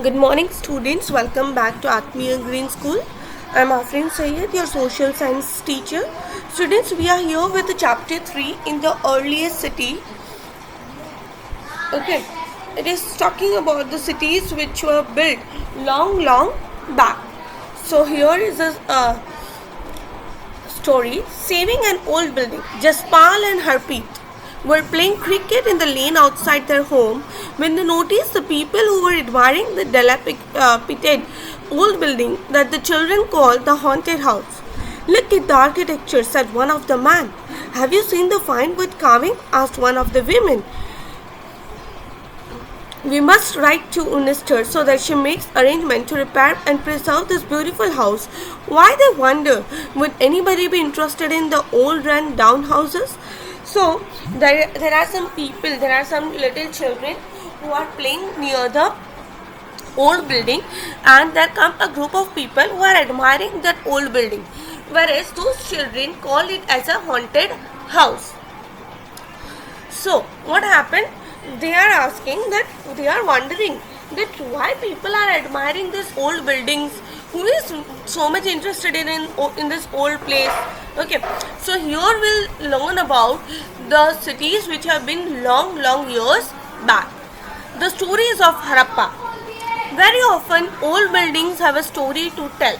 Good morning, students. Welcome back to Atmiya Green School. I'm Afrin Sayed, your social science teacher. Students, we are here with the chapter 3 in the earliest city. Okay, it is talking about the cities which were built long back. So, here is a story. Saving an old building. Jaspal and Harpreet were playing cricket in the lane outside their home when they noticed the people who were admiring the dilapidated old building that the children called the haunted house. Look at the architecture, said one of the men. Have you seen the fine wood carving? Asked one of the women. We must write to Unistor so that she makes arrangement to repair and preserve this beautiful house. Why, they wonder, would anybody be interested in the old run down houses? So there are some people, there are some little children who are playing near the old building, and there come a group of people who are admiring that old building, whereas those children call it as a haunted house. So what happened? They are asking that, they are wondering that why people are admiring these old buildings. Who is so much interested in this old place? Okay, so here we'll learn about the cities which have been long years back. The stories of Harappa. Very often old buildings have a story to tell.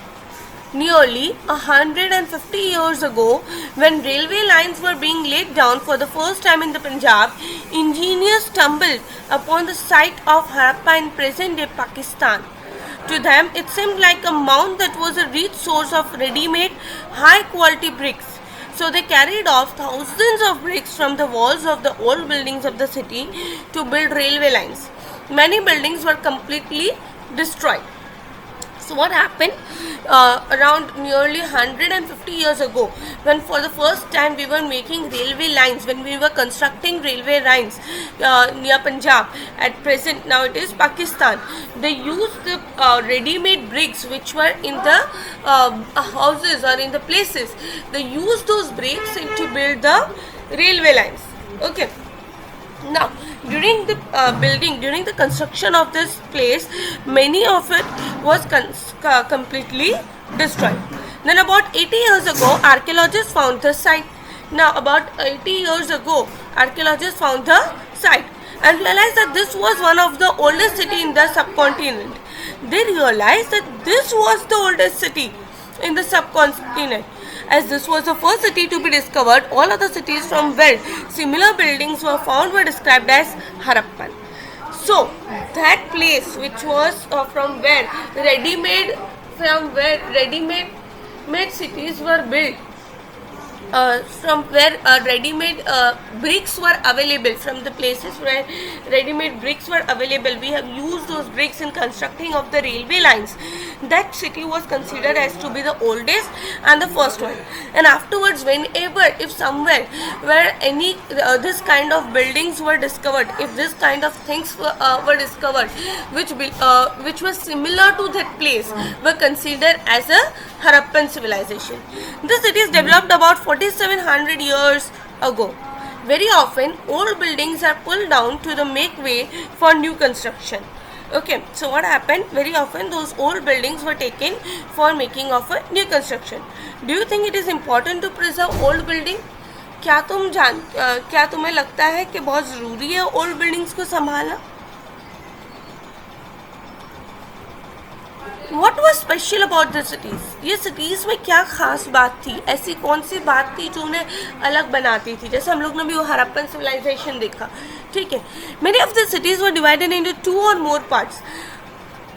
Nearly 150 years ago, when railway lines were being laid down for the first time in the Punjab, engineers stumbled upon the site of Harappa in present-day Pakistan. To them, it seemed like a mound that was a rich source of ready-made, high-quality bricks. So they carried off thousands of bricks from the walls of the old buildings of the city to build railway lines. Many buildings were completely destroyed. So what happened around nearly 150 years ago, when for the first time we were making railway lines, when we were constructing railway lines near Punjab, at present now it is Pakistan, they used the ready-made bricks which were in the houses or in the places. They used those bricks to build the railway lines. Okay. Now, during the construction of this place, many of it was completely destroyed. Then about 80 years ago, archaeologists found the site. Now, about 80 years ago, archaeologists found the site and realized that this was one of the oldest city in the subcontinent. They realized that this was the oldest city in the subcontinent. As this was the first city to be discovered, all other cities from where similar buildings were found were described as Harappan. So that place which was from where ready-made made cities were built, from where ready-made bricks were available, from the places where ready-made bricks were available, we have used those bricks in constructing of the railway lines. That city was considered as to be the oldest and the first one. And afterwards, whenever, if somewhere where any this kind of buildings were discovered, if this kind of things were discovered which was similar to that place, were considered as a Harappan civilization. This city is developed about 4700 years ago. Very often, old buildings are pulled down to make way for new construction. Okay, so what happened? Very often, those old buildings were taken for making of a new construction. Do you think it is important to preserve old building? क्या तुम्हें लगता है कि बहुत ज़रूरी है old buildings को संभालना? What was special about the cities? ये cities में क्या खास बात थी? ऐसी कौन सी बात थी जो उन्हें अलग बनाती थी? जैसे हम लोग ने भी वो हरप्पन civilization देखा, ठीक है? Many of the cities were divided into 2 or more parts.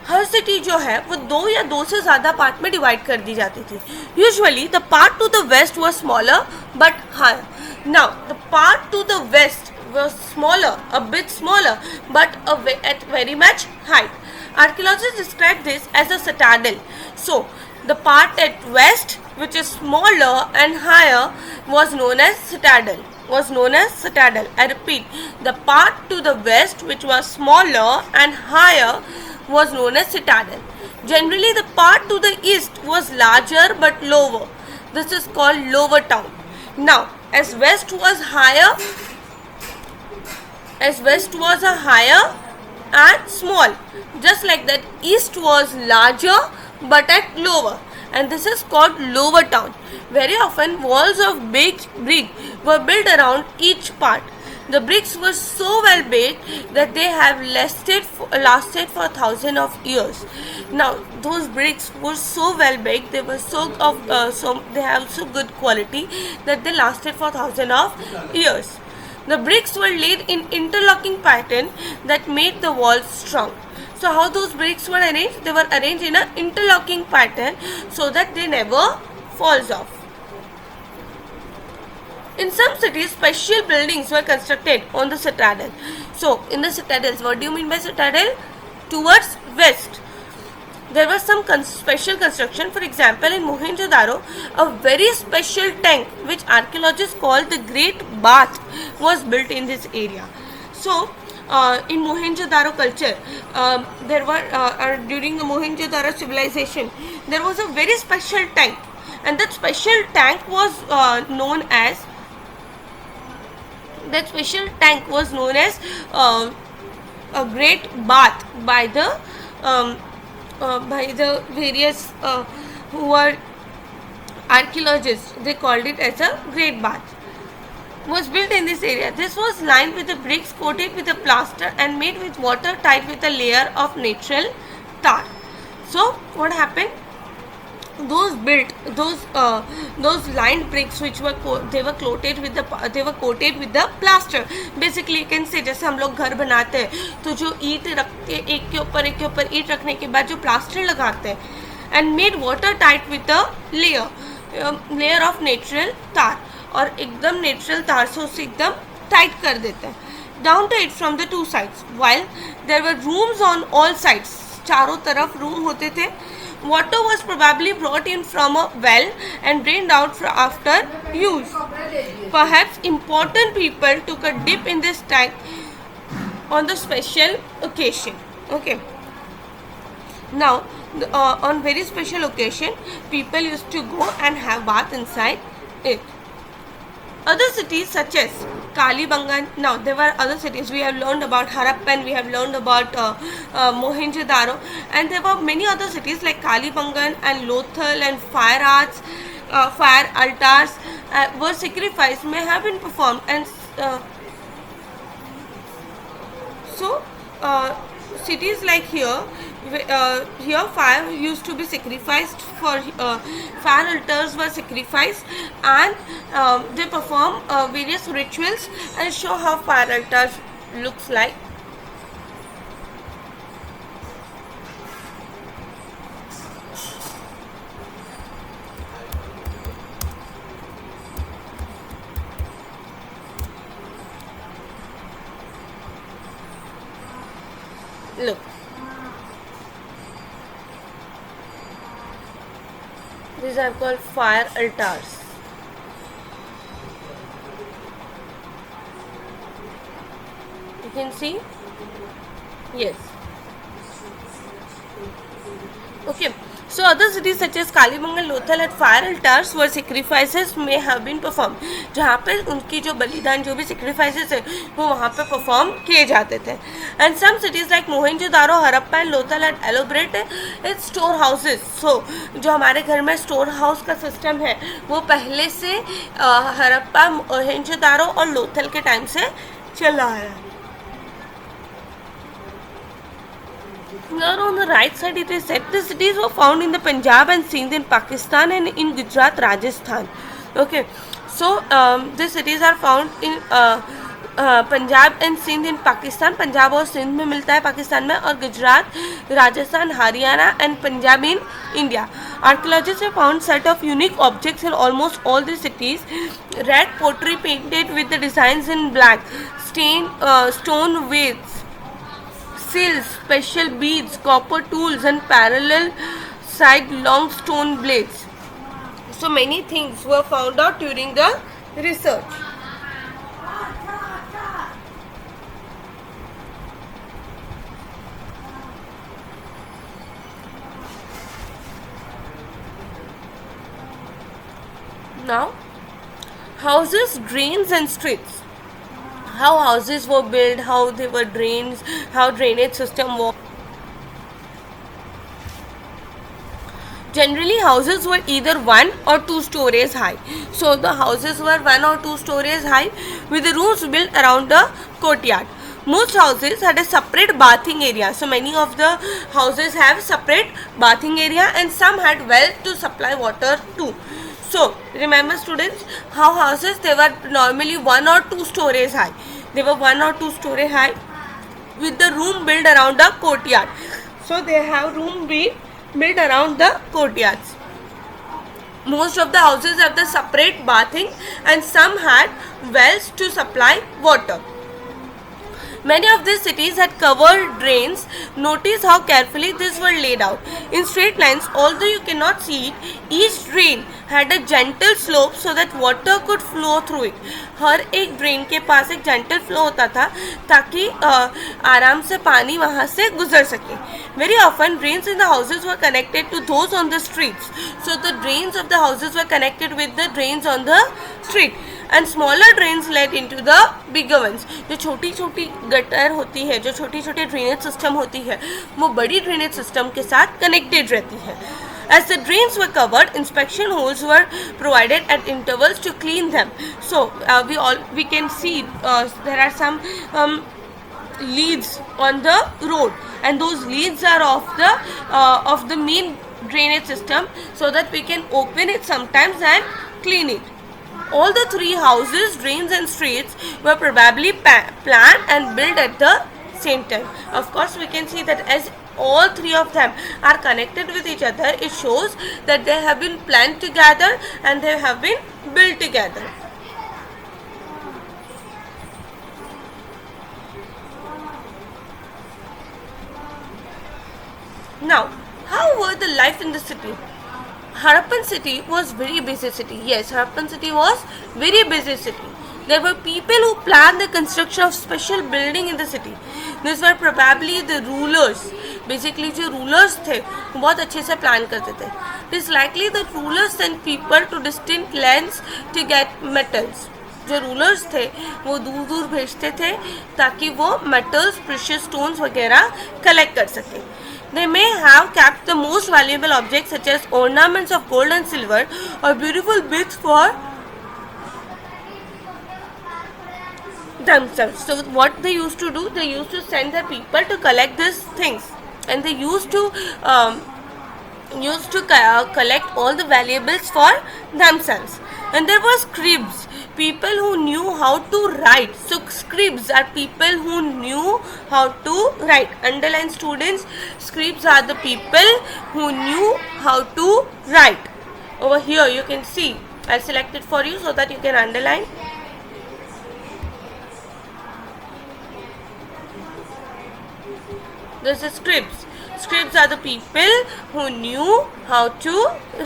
Her city जो है वो 2 या 2 से ज़्यादा पार्ट में डिवाइड कर दी जाती थी. Usually the part to the west was smaller but higher. Now the part to the west was smaller, a bit smaller, but at very much height. Archaeologists describe this as a citadel. So, the part at west, which is smaller and higher, was known as citadel. I repeat, the part to the west, which was smaller and higher, was known as citadel. Generally, the part to the east was larger but lower. This is called lower town. Now, as west was a higher and small. Just like that, east was larger but at lower, and this is called lower town. Very often, walls of baked brick were built around each part. The bricks were so well baked that they have lasted for thousands of years. Now, those bricks were so well baked, they were they have so good quality that they lasted for thousands of years. The bricks were laid in interlocking pattern that made the walls strong. So how those bricks were arranged? They were arranged in an interlocking pattern so that they never falls off. In some cities, special buildings were constructed on the citadel. So in the citadels, what do you mean by citadel? Towards west, there was some special construction. For example, in Mohenjo-daro, a very special tank which archaeologists call the Great Bath was built in this area. So in Mohenjo-daro culture, during the Mohenjo-daro civilization, there was a very special tank, and that special tank was known as a great bath um, by the various who were archaeologists. They called it as a great bath. Was built in this area. This was lined with the bricks, coated with a plaster, and made with water tied with a layer of natural tar. So what happened? Those lined bricks which were they were coated with the plaster. Basically you can say, जैसे हम लोग घर बनाते हैं तो जो ईंट रखते एक के ऊपर ईंट रखने के बाद जो प्लास्टर लगाते हैं, and made water tight with a layer of natural tar, और एकदम नेचुरल तार से उसे एकदम टाइट कर देते हैं. Down to it from the two sides, while there were rooms on all sides, चारों तरफ रूम होते थे. Water was probably brought in from a well and drained out after use. Perhaps important people took a dip in this tank on the special occasion. Okay. Now, on very special occasion, people used to go and have bath inside it. Other cities such as Kalibangan, now there were other cities, we have learned about Harappan, we have learned about Mohenjo-daro, and there were many other cities like Kalibangan and Lothal, and fire altars were sacrificed, may have been performed, and so cities like here fire used to be sacrificed for fire altars were sacrificed, and they perform various rituals and show how fire altars looks like. Look, these are called fire altars. You can see? Yes. Okay. So other cities such as Kalibangan, Lothal and fire altars where sacrifices may have been performed. जहाँ पे उनकी जो बलिदान जो भी sacrifices है वो वहाँ पे perform किए जाते थे. And some cities like Mohenjo-daro, Harappa and Lothal had elaborate its store houses. So जो हमारे घर में store house का system है वो पहले से हरप्पा, मोहेंजो-दारो और लोथल के टाइम से चला आ रहा है. Here on the right side it is said the cities were found in the Punjab and Sindh in Pakistan and in Gujarat, Rajasthan. Okay, so these cities are found in Punjab and Sindh in Pakistan. Punjab और सिंध में मिलता है पाकिस्तान में, और Gujarat, Rajasthan, Haryana and Punjab in India. Archaeologists have found set of unique objects in almost all the cities. Red pottery painted with the designs in black, stone weights, seals, special beads, copper tools and parallel side long stone blades. So many things were found out during the research. Now, houses, drains and streets. how houses were built, how they were drains, how drainage system was. Generally, houses were either 1 or 2 stories high. So the houses were 1 or 2 stories high with the rooms built around the courtyard. Most houses had a separate bathing area. So many of the houses have separate bathing area, and some had wells to supply water too. So remember students, how houses, they were normally 1 or 2 stories high. They were 1 or 2 story high with the room built around the courtyard. So they have room built around the courtyards. Most of the houses have the separate bathing, and some had wells to supply water. Many of these cities had covered drains. Notice how carefully these were laid out. In straight lines, although you cannot see it, each drain had a gentle slope so that water could flow through it. हर एक drain के पास एक gentle flow होता था ताकि आराम से पानी वहाँ से गुजर सके. Very often drains in the houses were connected to those on the streets. So the drains of the houses were connected with the drains on the street. And smaller drains led into the bigger ones. जो छोटी छोटी gutter होती है, जो छोटी छोटी drainage system होती है, वो बड़ी ड्रेनेज सिस्टम के साथ कनेक्टेड रहती है. As the drains were covered, inspection holes were provided at intervals to clean them. So we can see there are some leads on the road, and those leads are of the main drainage system, so that we can open it sometimes and clean it. All the three houses, drains and streets were probably planned and built at the same time. Of course, we can see that as all three of them are connected with each other, it shows that they have been planned together and they have been built together. Now, how were the life in the city? Harappan city was very busy city. Yes, Harappan city was very busy city. There were people who planned the construction of special building in the city. These were probably the rulers. Basically जो rulers थे वो बहुत अच्छे से plan करते थे. It is likely that rulers sent people to distant lands to get metals. जो rulers थे वो दूर दूर भेजते थे ताकि वो मेटल्स, प्रेशियस स्टोन्स वगैरह कलेक्ट कर सकें. They may have kept the most valuable objects such as ornaments of gold and silver or beautiful bits for themselves. So what they used to do, they used to send their people to collect these things, and they used to collect all the valuables for themselves. And there were scribes, people who knew how to write. So scribes are people who knew how to write. Underline students, scribes are the people who knew how to write. Over here you can see, I selected for you so that you can underline. This is scribes. Scribes are the people who knew how to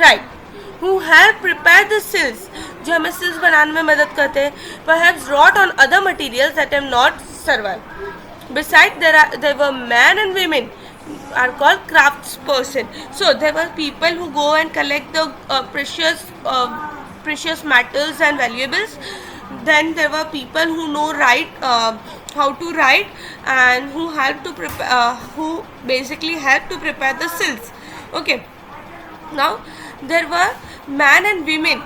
write, who help prepare the sills, जो हमें sills बनाने में मदद करते हैं, perhaps wrought on other materials that have not survived. Besides, there were men and women are called craftsperson. So there were people who go and collect the precious metals and valuables. Then there were people who know how to write, and who who basically help to prepare the sills. Okay. Now there were men and women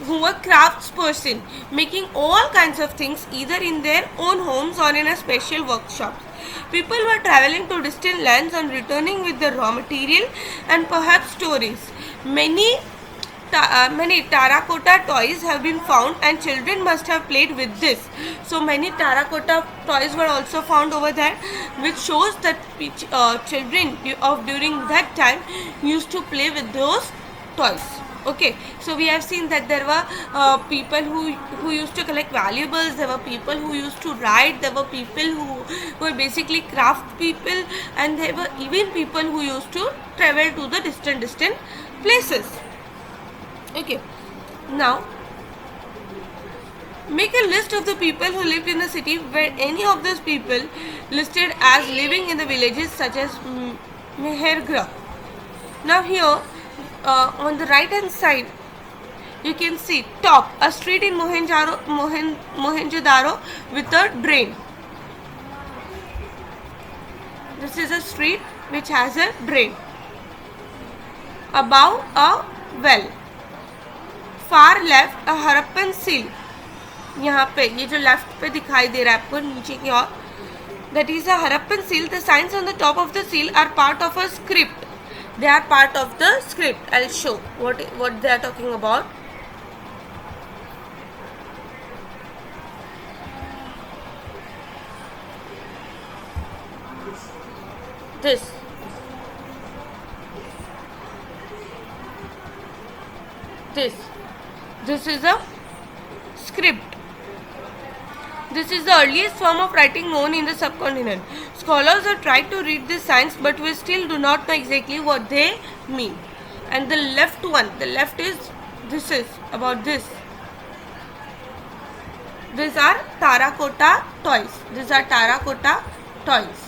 who were craftsperson, making all kinds of things either in their own homes or in a special workshops. People were traveling to distant lands and returning with the raw material and perhaps stories. Many terracotta toys have been found, and children must have played with this. So many terracotta toys were also found over there, which shows that children of during that time used to play with those toys. Okay, so we have seen that there were people who used to collect valuables, there were people who used to write, there were people who were basically craft people, and there were even people who used to travel to the distant places. Okay, now make a list of the people who lived in the city. Were any of those people listed as living in the villages such as Mehergarh? Now here on the right hand side You can see top, a street in Mohenjo-daro with a drain. This is a street which has a drain. Above, a well. Far left, a Harappan seal. यहाँ पे ये जो left पे दिखाई दे रहा है आपको नीचे की ओर, that is a Harappan seal. The signs on the top of the seal are part of a script. They are part of the script. I'll show what they are talking about. This is a script. This is the earliest form of writing known in the subcontinent. Scholars have tried to read these signs, but we still do not know exactly what they mean. And the left one, this is about this. These are terracotta toys.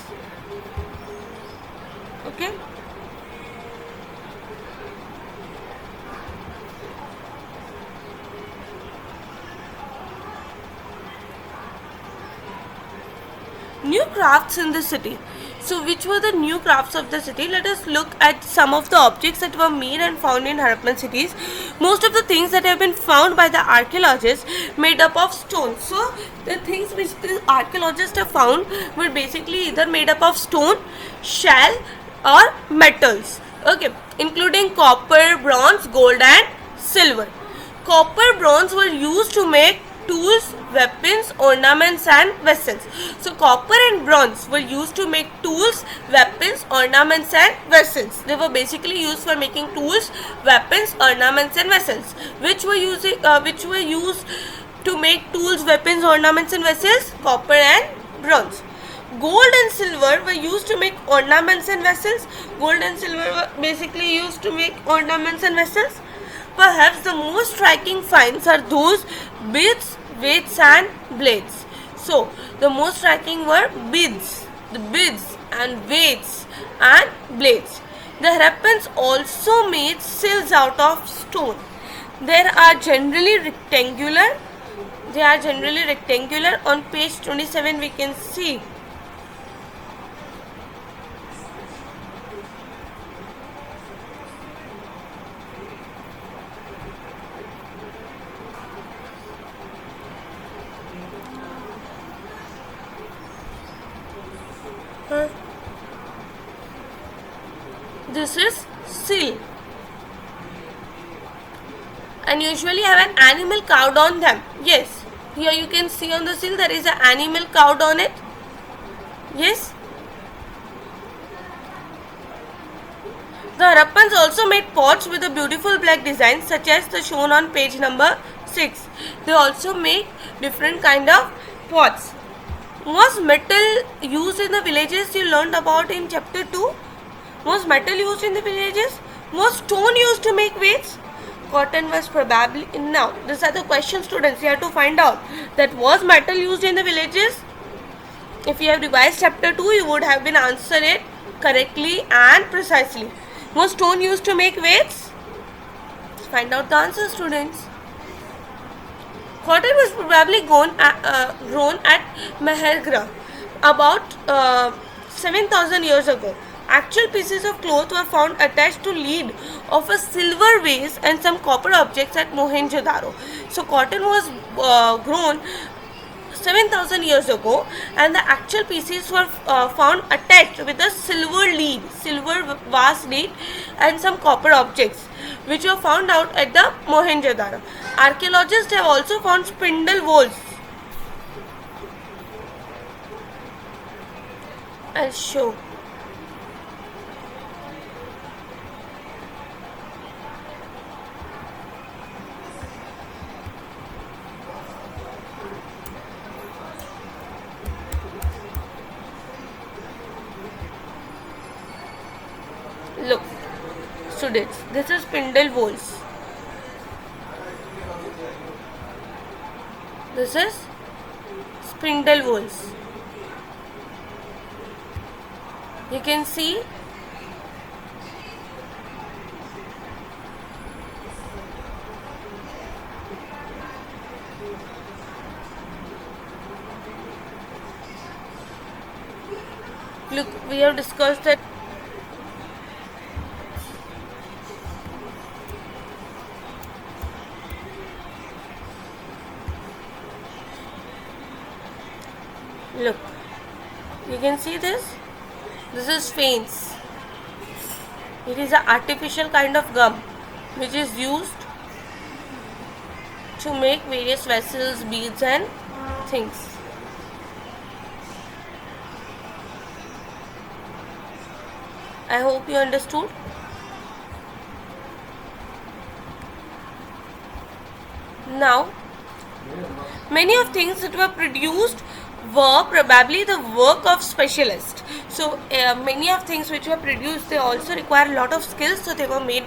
Okay. New crafts in the city. So which were the new crafts of the city? Let us look at some of the objects that were made and found in Harappan cities. Most of the things that have been found by the archaeologists made up of stone. So the things which the archaeologists have found were basically either made up of stone, shell or metals. Okay, including copper, bronze, gold and silver. Copper, bronze were used to make tools, weapons, ornaments and vessels. So copper and bronze were used to make tools, weapons, ornaments and vessels. They were basically used for making tools, weapons, ornaments and vessels. Which were used to make tools, weapons, ornaments and vessels? Copper and bronze. Gold and silver were used to make ornaments and vessels. Gold and silver were basically used to make ornaments and vessels. Perhaps the most striking finds are those beads, weights and blades. So the most striking were beads and weights and blades. The Harappans also made seals out of stone. They are generally rectangular. On page 27 we can see. This is seal, and usually have an animal carved on them. Yes, here you can see on the seal there is an animal carved on it. Yes. The Harappans also made pots with a beautiful black design, such as the shown on page number 6. They also make different kind of pots. Was metal used in the villages you learned about in chapter 2? Was metal used in the villages? Was stone used to make weights? Cotton was probably... Now, these are the questions, students. You have to find out that was metal used in the villages? If you have revised chapter 2, you would have been answered it correctly and precisely. Was stone used to make weights? Let's find out the answer, students. Cotton was probably grown at Mehergarh about 7,000 years ago. Actual pieces of cloth were found attached to lead of a silver vase and some copper objects at Mohenjo-daro. So cotton was grown 7,000 years ago, and the actual pieces were found attached with a silver vase lead and some copper objects, which were found out at the Mohenjo-daro. Archaeologists have also found spindle wheels. I'll show. Look, students, this is spindle wheels. This is spindle wheels. You can see we have discussed that. Look, you can see this. This is fanes. It is an artificial kind of gum which is used to make various vessels, beads, and things. I hope you understood. Now, many of things that were produced were probably the work of specialists. So many of things which were produced, they also require a lot of skills. So they were made,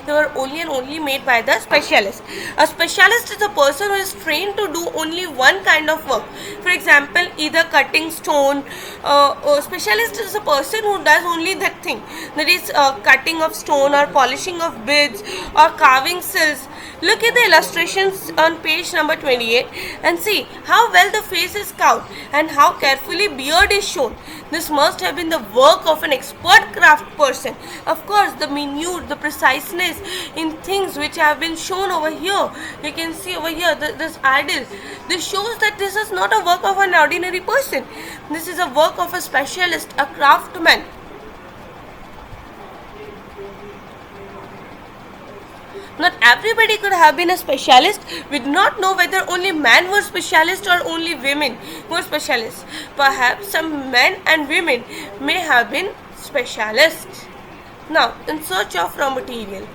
they were only and only made by the specialist. A specialist is a person who is trained to do only one kind of work. For example, either cutting stone. A specialist is a person who does only that thing. That is cutting of stone or polishing of beads or carving sills. Look at the illustrations on page number 28 and see how well the face is carved and how carefully beard is shown. This must have been the work of an expert craft person. Of course, the minute, the preciseness in things which have been shown over here. You can see over here this idol. This shows that this is not a work of an ordinary person. This is a work of a specialist, a craftsman. Not everybody could have been a specialist. We do not know whether only men were specialists or only women were specialists. Perhaps some men and women may have been specialists. Now, in search of raw material.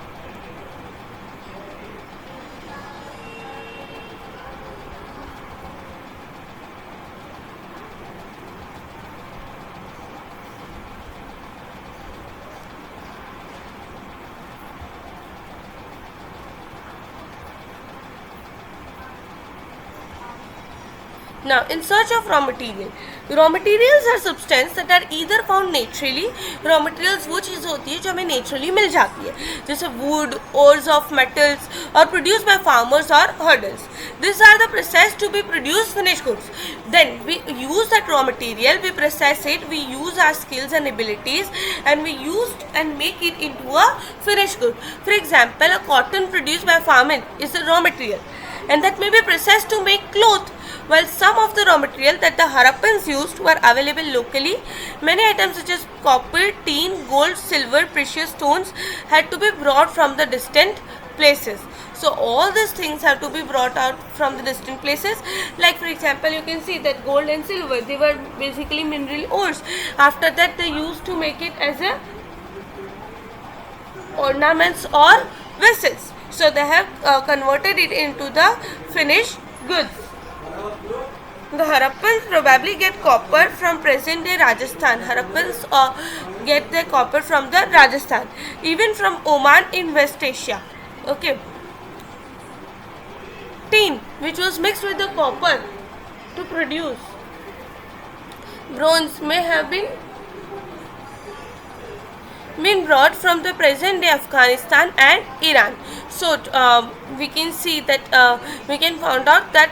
Now, in search of raw material. Raw materials are substances that are either found naturally. Raw materials वो चीज़ होती है जो हमें naturally मिल जाती है, जैसे wood, ores of metals, or produced by farmers or herders. These are the processed to be produced finished goods. Then we use that raw material, we process it, we use our skills and abilities, and we use and make it into a finished good. For example, a cotton produced by farming is a raw material, and that may be processed to make cloth. While some of the raw material that the Harappans used were available locally, many items such as copper, tin, gold, silver, precious stones had to be brought from the distant places. So all these things have to be brought out from the distant places. Like for example, you can see that gold and silver, they were basically mineral ores. After that, they used to make it as a ornaments or vessels. So they have converted it into the finished goods. The Harappans probably get copper from present day Rajasthan. Harappans get their copper from the Rajasthan, even from Oman in West Asia. Okay. Tin, which was mixed with the copper to produce bronze, may have been brought from the present day Afghanistan and Iran. So we can see that we can find out that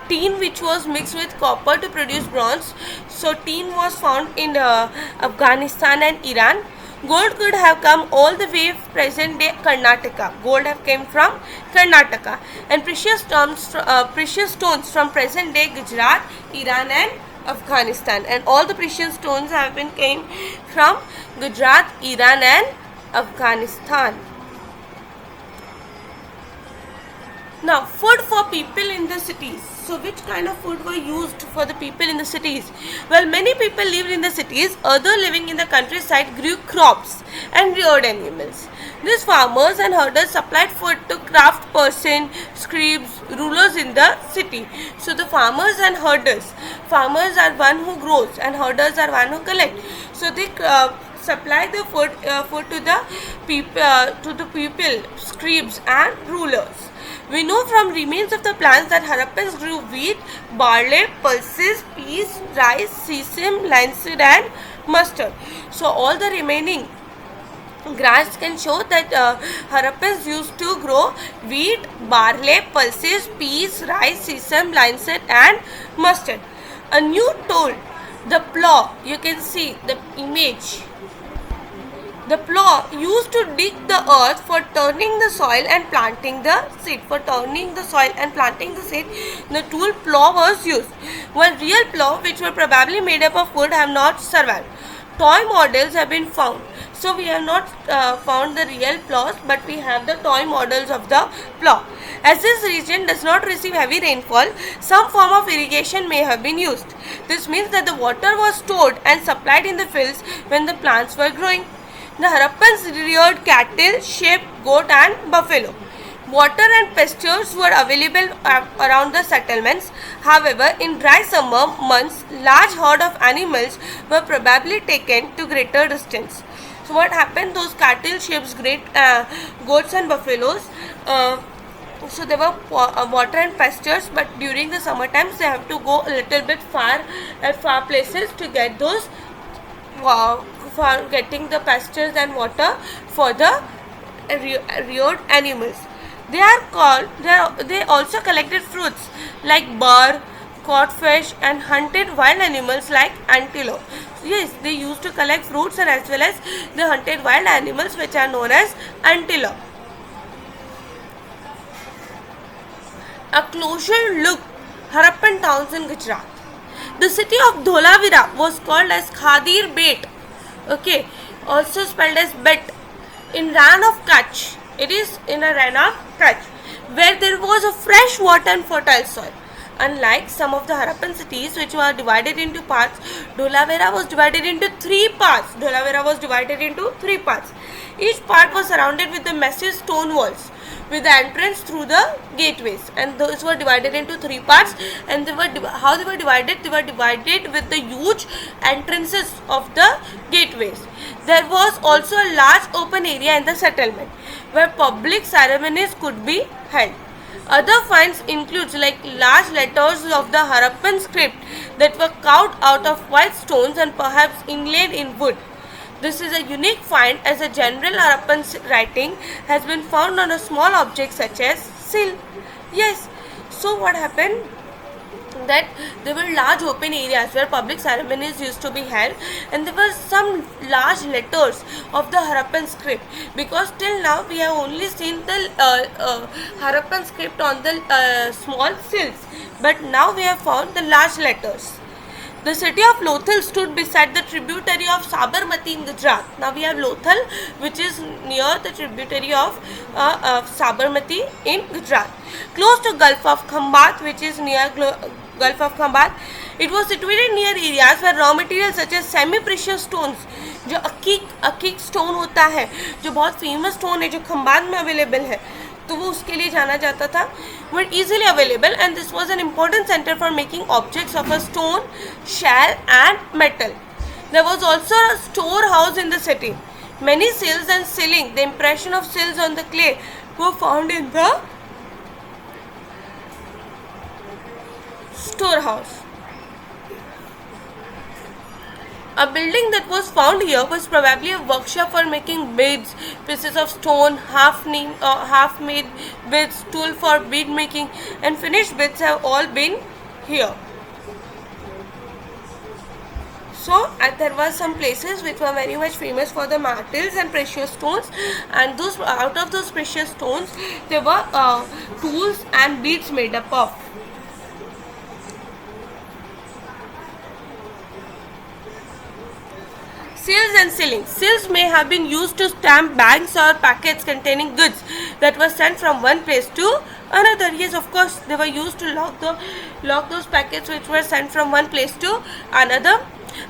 tin which was mixed with copper to produce bronze. So tin was found in Afghanistan and Iran. Gold could have come all the way present day Karnataka. Gold have came from Karnataka, and precious stones from present day Gujarat, Iran, and Afghanistan. And all the precious stones have been came from Gujarat, Iran, and Afghanistan. Now, food for people in the cities. So, which kind of food were used for the people in the cities? Well, many people lived in the cities. Others living in the countryside grew crops and reared animals. These farmers and herders supplied food to craft person, scribes, rulers in the city. So, the farmers and herders. Farmers are one who grows and herders are one who collect. So, they supply the food to the people, scribes and rulers. We know from remains of the plants that Harappans grew wheat, barley, pulses, peas, rice, sesame, linseed, and mustard. So all the remaining graphs can show that Harappans used to grow wheat, barley, pulses, peas, rice, sesame, linseed, and mustard. A new tool, the plow. You can see the image. The plow used to dig the earth for turning the soil and planting the seed. For turning the soil and planting the seed, the tool plow was used. While real plow, which were probably made up of wood, have not survived. Toy models have been found. So we have not found the real plows, but we have the toy models of the plow. As this region does not receive heavy rainfall, some form of irrigation may have been used. This means that the water was stored and supplied in the fields when the plants were growing. The Harappans reared cattle, sheep, goat and buffalo. Water and pastures were available around the settlements. However, in dry summer months, large herd of animals were probably taken to greater distance. So what happened? Those cattle, sheep, goats and buffaloes, so there were water and pastures, but during the summer times they have to go a little bit far at far places to get those for getting the pastures and water for the reared animals. They also collected fruits like bar, caught fish and hunted wild animals like antelope. Yes, they used to collect fruits and as well as they hunted wild animals which are known as antelope. A closer look, Harappan towns in Gujarat. The city of Dholavira was called as Khadir Bet, okay, also spelled as Bet, in Rann of Kutch. It is in a Rann of Kutch, where there was a fresh water and fertile soil. Unlike some of the Harappan cities which were divided into parts, Dholavira was divided into three parts. Each part was surrounded with the massive stone walls with the entrance through the gateways, and those were divided into three parts. And they were divided with the huge entrances of the gateways. There was also a large open area in the settlement where public ceremonies could be held. Other finds include like large letters of the Harappan script that were carved out of white stones and perhaps inlaid in wood. This is a unique find as a general Harappan writing has been found on a small object such as sill. Yes, so what happened? That there were large open areas where public ceremonies used to be held, and there were some large letters of the Harappan script, because till now we have only seen the Harappan script on the small sills, but now we have found the large letters. The city of Lothal stood beside the tributary of Sabarmati in Gujarat. Now we have Lothal, which is near the tributary of Sabarmati in Gujarat. Close to Gulf of Khambat, which is near Gulf of Khambat. It was situated near areas where raw materials such as semi-precious stones, जो अकीक stone होता है, जो बहुत famous stone है, जो खंबात में available है, तो वो उसके लिए जाना जाता था, were easily available, and this was an important center for making objects of a stone, shell and metal. There was also a storehouse in the city. Many sills and silling, the impression of sills on the clay, were found in the storehouse. A building that was found here was probably a workshop for making beads, pieces of stone, half-made beads, tool for bead making, and finished beads have all been here. So there were some places which were very much famous for the metals and precious stones, and out of those precious stones there were tools and beads made up of. Sills and silling. Sills may have been used to stamp bags or packets containing goods that were sent from one place to another. Yes, of course, they were used to lock those packets which were sent from one place to another.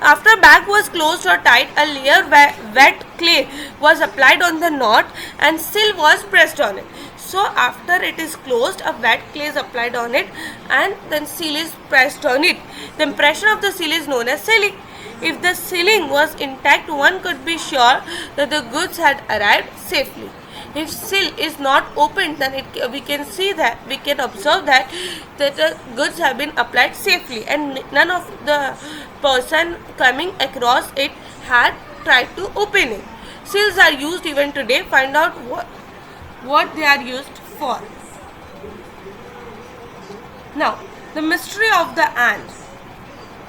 After a bag was closed or tied, a layer wet clay was applied on the knot and sill was pressed on it. So after it is closed, a wet clay is applied on it and then seal is pressed on it. The impression of the seal is known as sealing. If the sealing was intact, one could be sure that the goods had arrived safely. If seal is not opened, then we can observe that the goods have been applied safely, and none of the person coming across it had tried to open it. Seals are used even today. Find out what they are used for. Now, the mystery of the ant.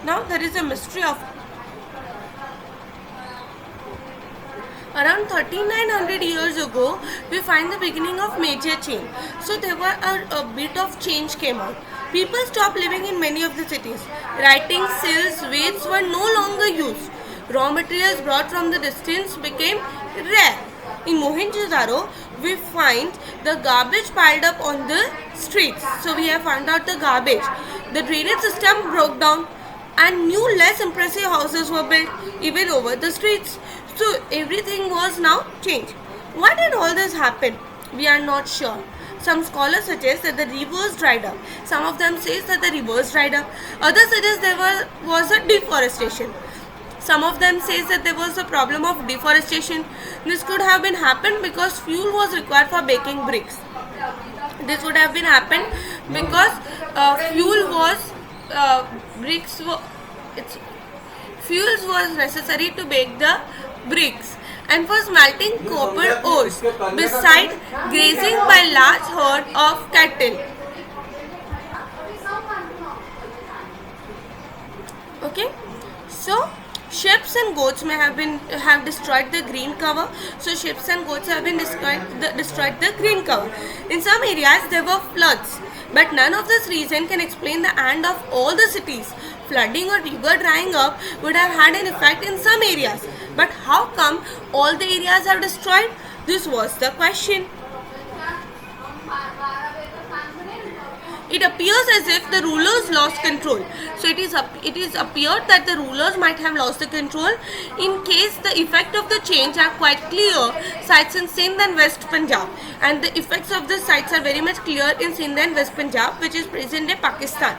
Now there is a mystery of around 3900 years ago, we find the beginning of major change. So there were a bit of change came out. People stopped living in many of the cities. Writing, sills, weights were no longer used. Raw materials brought from the distance became rare. In Mohenjo-daro, we find the garbage piled up on the streets. So we have found out the garbage. The drainage system broke down and new less impressive houses were built even over the streets. So everything was now changed. Why did all this happen? We are not sure. Some scholars suggest that the rivers dried up. Some of them say that the rivers dried up. Others suggest was a deforestation. Some of them say that there was a problem of deforestation. This could have been happened because fuel was required for baking bricks. This would have been happened because fuel was bricks were it's fuels was necessary to bake the bricks and for smelting copper ores beside grazing by large herd of cattle. Okay, so ships and goats may have destroyed the green cover. So ships and goats have been destroyed the green cover. In some areas there were floods, but none of this reason can explain the end of all the cities. Flooding or river drying up would have had an effect in some areas, but how come all the areas are destroyed? This was the question. It appears as if the rulers lost control. So it is appeared that the rulers might have lost the control. In case the effect of the change are quite clear, sites in Sindh and West Punjab, and the effects of the sites are very much clear in Sindh and West Punjab, which is present day Pakistan.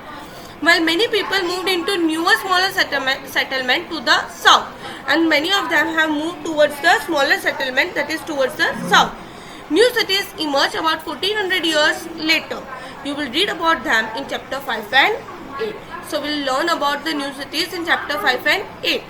While many people moved into newer smaller settlement to the south, and many of them have moved towards the smaller settlement, that is towards the south. New cities emerged about 1400 years later. You will read about them in chapter 5 and 8. So we will learn about the new cities in chapter 5 and 8.